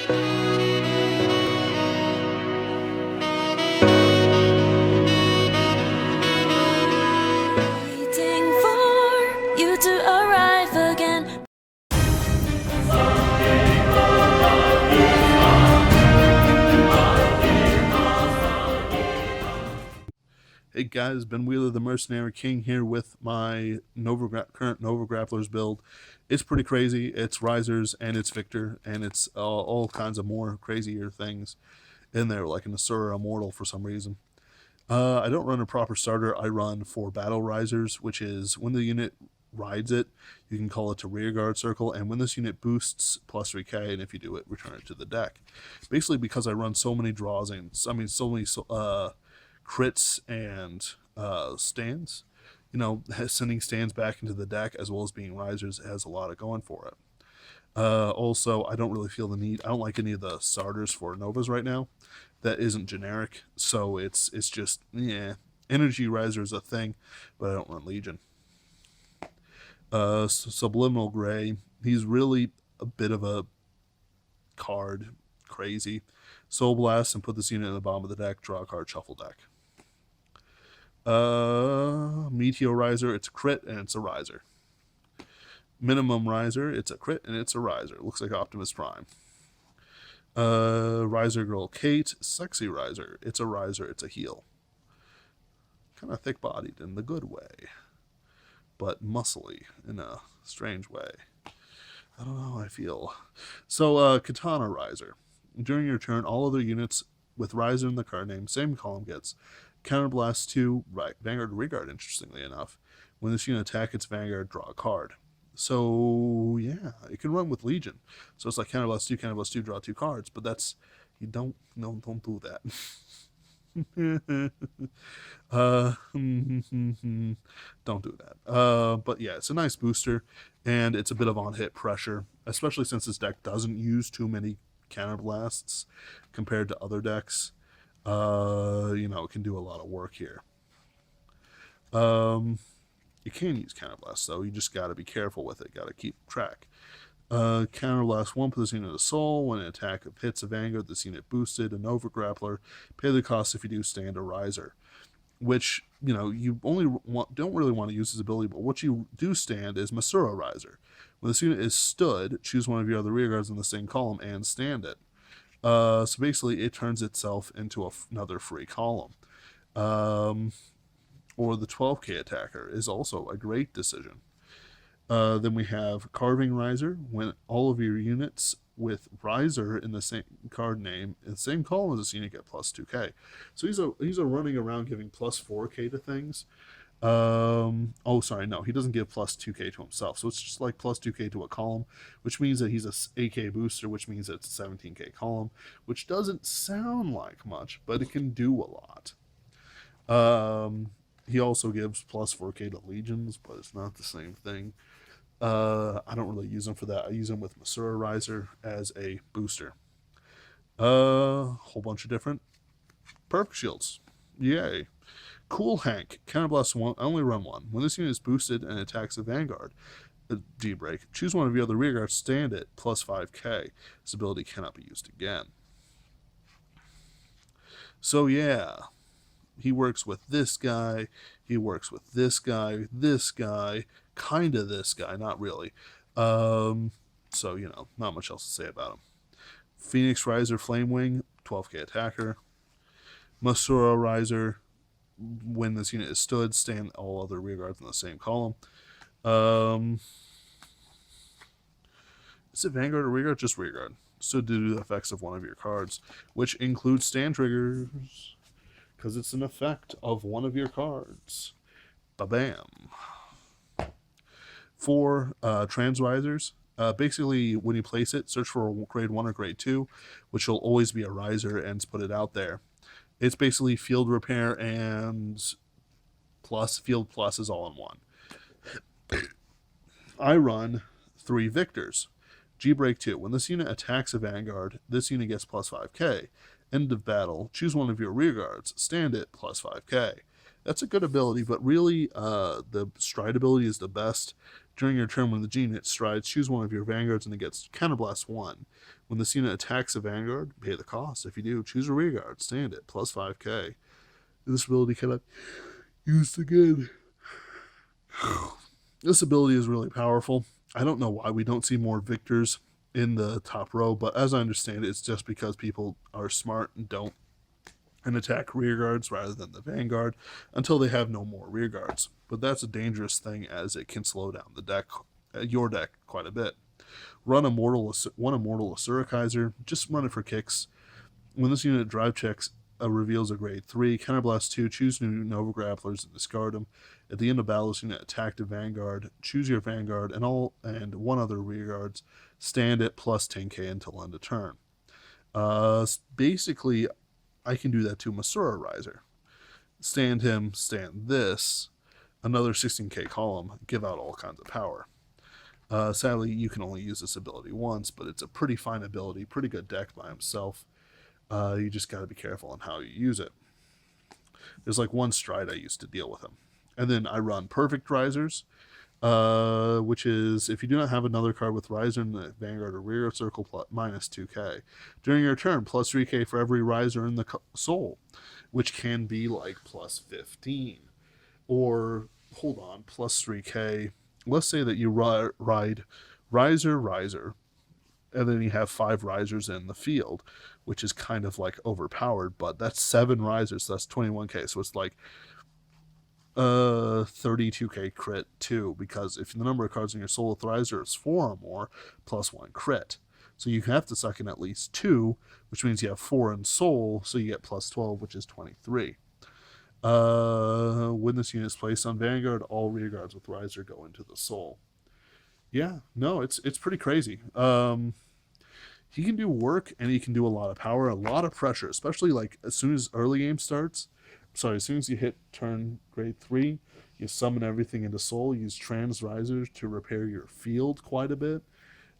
Waiting for you to arrive again. Hey guys, Ben Wheeler, the Mercenary King, here with my current Nova Grapplers build. It's pretty crazy. It's Risers and it's Victor, and it's all kinds of more crazier things in there, like an Asura Immortal for some reason. I don't run a proper starter. I run 4 Battle Risers, which is when the unit rides it, you can call it to rearguard circle, and when this unit boosts plus 3k, and if you do it, return it to the deck. Basically, because I run so many draws and so many crits and stands, sending stands back into the deck as well as being risers has a lot of going for it. Also, I don't really feel the need. I don't like any of the starters for Novas right now. That isn't generic, so it's just, yeah. Energy Riser is a thing, but I don't run Legion. Subliminal Gray, he's really a bit of a card crazy. Soul Blast and put this unit in the bottom of the deck, draw a card, shuffle deck. Meteor Riser, it's a crit and it's a riser. Minimum Riser, it's a crit and it's a riser. Looks like Optimus Prime. Riser Girl Kate, Sexy Riser, it's a riser, it's a heal. Kind of thick-bodied in the good way, but muscly in a strange way. I don't know how I feel. So, Katana Riser. During your turn, all other units with Riser in the card name, same column, gets Counterblast 2, Vanguard Rearguard, interestingly enough. When this unit attacks its Vanguard, draw a card. So, yeah, it can run with Legion. So it's like Counterblast 2, draw 2 cards. But that's, don't do that. Don't do that. But yeah, it's a nice booster, and it's a bit of on-hit pressure, especially since this deck doesn't use too many counterblasts compared to other decks. It can do a lot of work here. You can use counterblast, though. You just got to be careful with it. Got to keep track. Counterblast 1, put this unit a soul. When an attack hits a Vanguard, this unit boosted. A Nova Grappler. Pay the cost if you do stand a riser. Which, you don't really want to use this ability, but what you do stand is Masura Riser. When this unit is stood, choose one of your other rearguards in the same column and stand it. So basically, it turns itself into another free column. Or the 12k attacker is also a great decision. Then we have Carving Riser. When all of your units with Riser in the same card name in the same column as this unit get plus 2k. So he's a running around giving plus 4k to things. He doesn't give plus 2k to himself. So it's just like plus 2k to a column, which means that he's a 8k booster, which means that it's a 17k column, which doesn't sound like much, but it can do a lot. He also gives plus 4k to Legions, but it's not the same thing. I don't really use him for that. I use him with Masura Riser as a booster. Whole bunch of different Perfect Shields. Yay. Cool Hank. Counterblast 1. I only run 1. When this unit is boosted and attacks a Vanguard, D-break, choose one of your other rearguards, stand it, plus 5k. This ability cannot be used again. So yeah, he works with this guy, he works with this guy, kind of this guy, not really. So, not much else to say about him. Phoenix Riser Flamewing, 12k attacker. Masura Riser, when this unit is stood, stand all other rearguards in the same column. Is it Vanguard or Rearguard? Just Rearguard. So do the effects of one of your cards, which includes stand triggers, because it's an effect of one of your cards. Ba-bam. For Trans Risers, basically when you place it, search for a grade 1 or grade 2, which will always be a riser, and put it out there. It's basically field repair and field plus is all in one. I run 3 Victors. G-Break 2. When this unit attacks a Vanguard, this unit gets plus 5k. End of battle. Choose one of your rearguards. Stand it, plus 5k. That's a good ability, but really the Stride ability is the best, During your turn, when the unit strides, choose one of your Vanguards and it gets Counterblast 1. When this unit attacks a Vanguard, pay the cost. If you do, choose a rearguard, stand it, plus 5k. This ability cannot be used again. This ability is really powerful. I don't know why we don't see more victors in the top row, but as I understand it, it's just because people are smart and attack rearguards rather than the Vanguard until they have no more rearguards. But that's a dangerous thing as it can slow down the deck, your deck, quite a bit. Run one Immortal Asuricizer, just run it for kicks. When this unit drive checks reveals a grade 3, Counterblast 2, choose new Nova Grapplers and discard them. At the end of battle, this unit attacked a Vanguard, choose your Vanguard and one other rearguards, stand it plus 10k until end of turn. Basically, I can do that to Masura Riser. Stand him, stand this, another 16k column, give out all kinds of power. Sadly, you can only use this ability once, but it's a pretty fine ability, pretty good deck by himself. You just got to be careful on how you use it. There's like one stride I used to deal with him. And then I run Perfect Risers, which is if you do not have another card with Riser in the Vanguard or Rear Circle, minus 2k. During your turn, plus 3k for every Riser in the Soul, which can be like plus 15. Or, hold on, plus 3k. Let's say that you ride Riser, and then you have 5 Risers in the field, which is kind of like overpowered, but that's 7 Risers, so that's 21k. So it's like 32k crit too, because if the number of cards in your Soul with Riser is 4 or more, plus 1 crit. So you have to suck in at least 2, which means you have 4 in Soul, so you get plus 12, which is 23. When this unit is placed on Vanguard, all rearguards with Riser go into the Soul. Yeah, no, it's pretty crazy. He can do work and he can do a lot of power, a lot of pressure, especially like as soon as early game starts. As soon as you hit turn grade 3, you summon everything into Soul, use Trans Risers to repair your field quite a bit.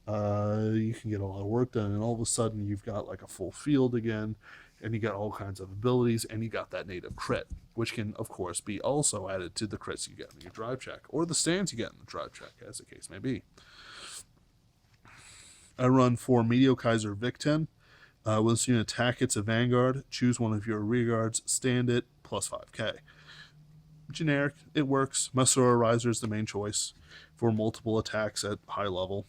You can get a lot of work done, and all of a sudden you've got like a full field again, and you got all kinds of abilities, and you got that native crit, which can, of course, be also added to the crits you get in your drive check, or the stands you get in the drive check, as the case may be. I run 4 Mediokaiser Victen. When this unit attack hits a Vanguard, choose one of your rearguards, stand it, plus 5k. Generic, it works. Masura Riser is the main choice for multiple attacks at high level.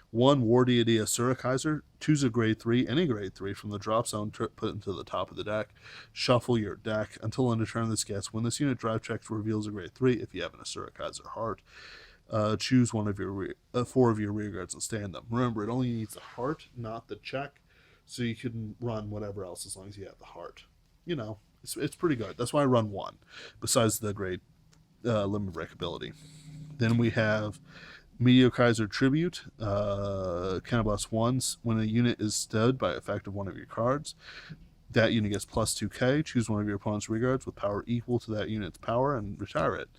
1 War Deity Asuricizer, choose a grade 3, any grade 3 from the drop zone, put into the top of the deck. Shuffle your deck until end of turn this gets. When this unit drive checks reveals a grade 3, if you have an Asuricizer heart, choose one of your 4 of your rearguards and stand them. Remember, it only needs the heart, not the check, so you can run whatever else as long as you have the heart. You know, it's pretty good. That's why I run 1, besides the great limit break ability. Then we have Mediokaiser Tribute, Counterblast 1s. When a unit is stunned by effect of one of your cards, that unit gets plus 2k. Choose one of your opponent's rearguards with power equal to that unit's power and retire it.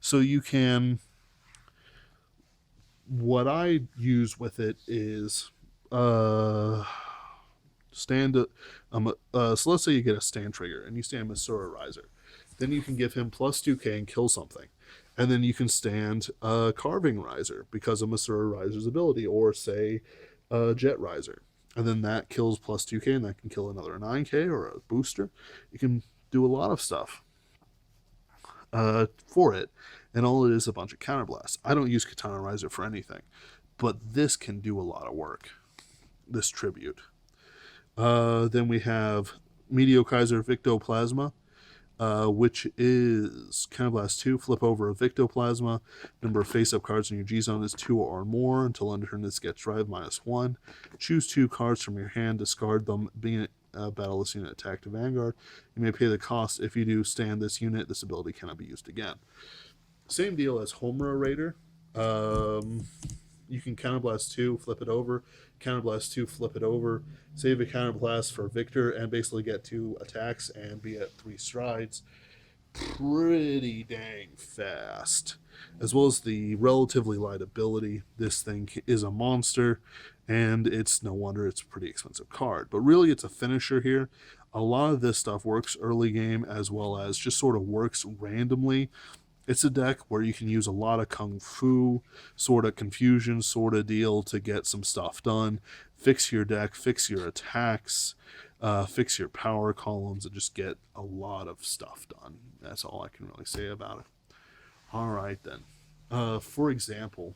So you can... What I use with it is... so let's say you get a stand trigger and you stand Masura Riser. Then you can give him plus 2k and kill something. And then you can stand Carving Riser because of Masura Riser's ability, or say Jet Riser. And then that kills plus 2k, and that can kill another 9k or a booster. You can do a lot of stuff for it, and all it is a bunch of counterblasts. I don't use Katana Riser for anything, but this can do a lot of work, this tribute. Then we have Mediokaiser Victoplasma, which is Counterblast 2, flip over a Victoplasma. Number of face-up cards in your G-Zone is 2 or more. Until end of turn, this gets drive -1. Choose 2 cards from your hand, discard them. Being battle this unit attack to Vanguard, you may pay the cost. If you do stand this unit, this ability cannot be used again. Same deal as Homura Raider. You can Counterblast 2, flip it over. Counterblast 2, flip it over. Save a Counterblast for Victor and basically get 2 attacks and be at 3 strides. Pretty dang fast. As well as the relatively light ability. This thing is a monster, and it's no wonder it's a pretty expensive card. But really, it's a finisher here. A lot of this stuff works early game as well as just sort of works randomly It's a deck where you can use a lot of kung fu, sort of confusion, sort of deal to get some stuff done. Fix your deck, fix your attacks, fix your power columns, and just get a lot of stuff done. That's all I can really say about it. All right, then. For example,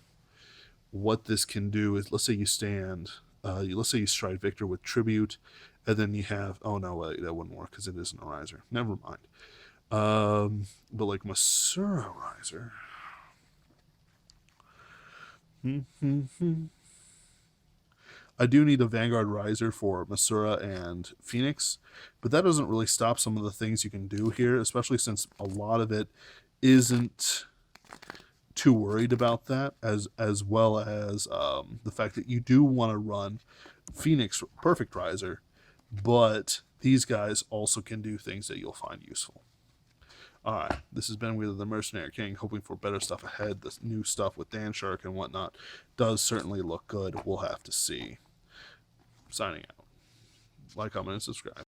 what this can do is, let's say you stand, let's say you stride Victor with Tribute, and then you have, oh no, wait, that wouldn't work because it isn't a riser. Never mind. But like Masura riser. I do need a Vanguard riser for Masura and Phoenix, but that doesn't really stop some of the things you can do here, especially since a lot of it isn't too worried about that, as well as the fact that you do want to run Phoenix Perfect Riser, but these guys also can do things that you'll find useful. Alright, this has been with the Mercenary King, hoping for better stuff ahead. This new stuff with Dan Shark and whatnot does certainly look good. We'll have to see. Signing out. Like, comment, and subscribe.